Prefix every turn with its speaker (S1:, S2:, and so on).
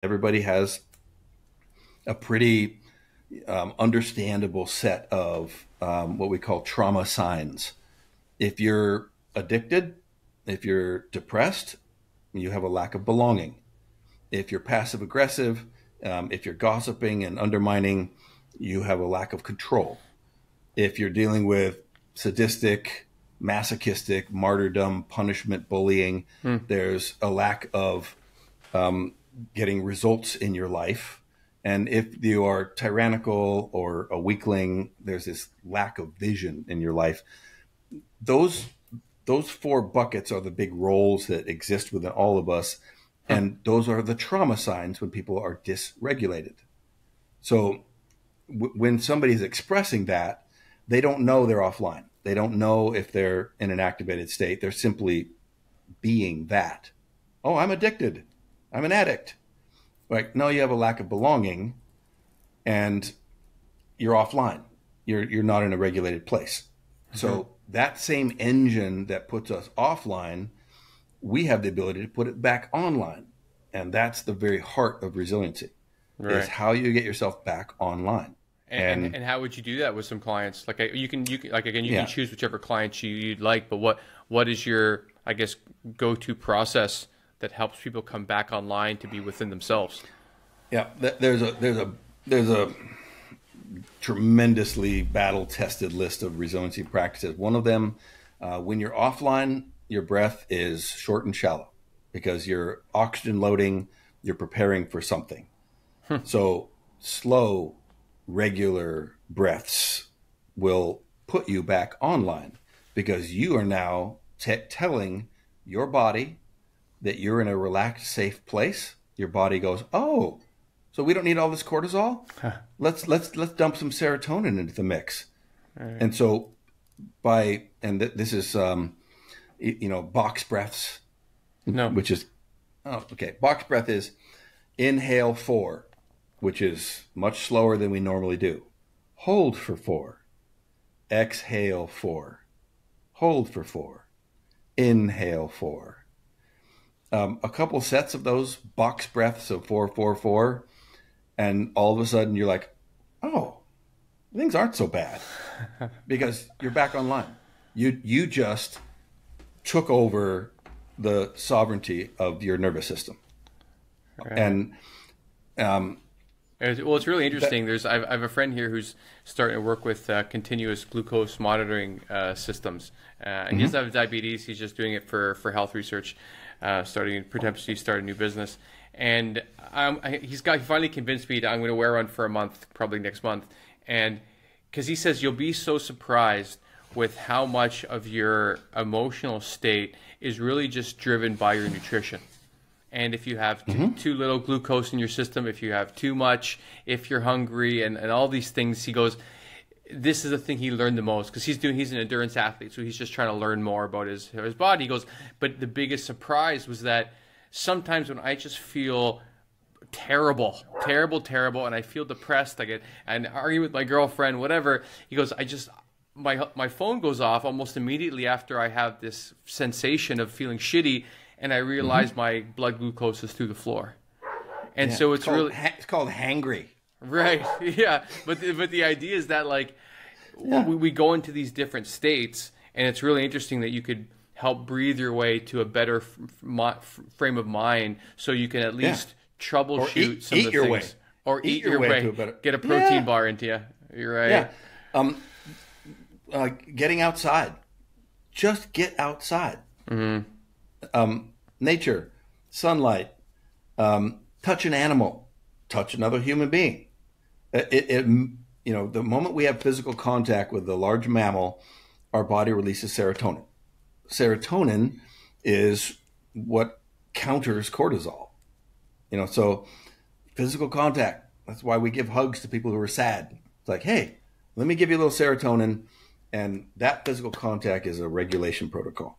S1: Everybody has a pretty understandable set of what we call trauma signs. If you're addicted, if you're depressed, you have a lack of belonging. If you're passive aggressive, if you're gossiping and undermining, you have a lack of control. If you're dealing with sadistic, masochistic, martyrdom, punishment, bullying, there's a lack of getting results in your life. And if you are tyrannical or a weakling, there's this lack of vision in your life. Those four buckets are the big roles that exist within all of us. And those are the trauma signs when people are dysregulated. So when somebody's expressing that, they don't know they're offline. They don't know if they're in an activated state. They're simply being that. Oh, I'm addicted. I'm an addict. Like, no, you have a lack of belonging and you're offline. You're not in a regulated place. So that same engine that puts us offline, we have the ability to put it back online. And that's the very heart of resiliency, is how you get yourself back online.
S2: And how would you do that with some clients? Like you can choose whichever clients you'd like, but what is your, I guess, go-to process that helps people come back online to be within themselves?
S1: Yeah, there's a tremendously battle-tested list of resiliency practices. One of them, when you're offline, your breath is short and shallow because you're oxygen loading, you're preparing for something. So slow, regular breaths will put you back online because you are now telling your body that you're in a relaxed, safe place. Your body goes, oh, so we don't need all this cortisol? Let's dump some serotonin into the mix. Right. And so this is box breaths.
S2: No.
S1: Which is box breath is inhale 4, which is much slower than we normally do. Hold for 4. Exhale 4. Hold for 4. Inhale 4. A couple sets of those box breaths of 4, 4, 4, and all of a sudden you're like, oh, things aren't so bad because you're back online. You just took over the sovereignty of your nervous system. Right. And
S2: well, it's really interesting. I have a friend here who's starting to work with continuous glucose monitoring systems. And he doesn't have diabetes. He's just doing it for health research, potentially start a new business. And he finally convinced me that I'm going to wear one for a month, probably next month. And because he says you'll be so surprised with how much of your emotional state is really just driven by your nutrition. And if you have too little glucose in your system, if you have too much, if you're hungry, and all these things, he goes, this is the thing he learned the most because he's an endurance athlete, so he's just trying to learn more about his body. He goes, but the biggest surprise was that sometimes when I just feel terrible, and I feel depressed, I get and argue with my girlfriend, whatever. He goes, my phone goes off almost immediately after I have this sensation of feeling shitty, and I realize my blood glucose is through the floor. And so it's
S1: called hangry.
S2: Right. Yeah. But the idea is that we go into these different states, and it's really interesting that you could help breathe your way to a better frame of mind, so you can at least troubleshoot some of the things. Or eat your way to a better. Get a protein bar into you. You're right.
S1: Yeah. Getting outside. Just get outside. Nature, sunlight, touch an animal, touch another human being. The moment we have physical contact with a large mammal, our body releases serotonin. Serotonin is what counters cortisol. So physical contact. That's why we give hugs to people who are sad. It's like, hey, let me give you a little serotonin. And that physical contact is a regulation protocol.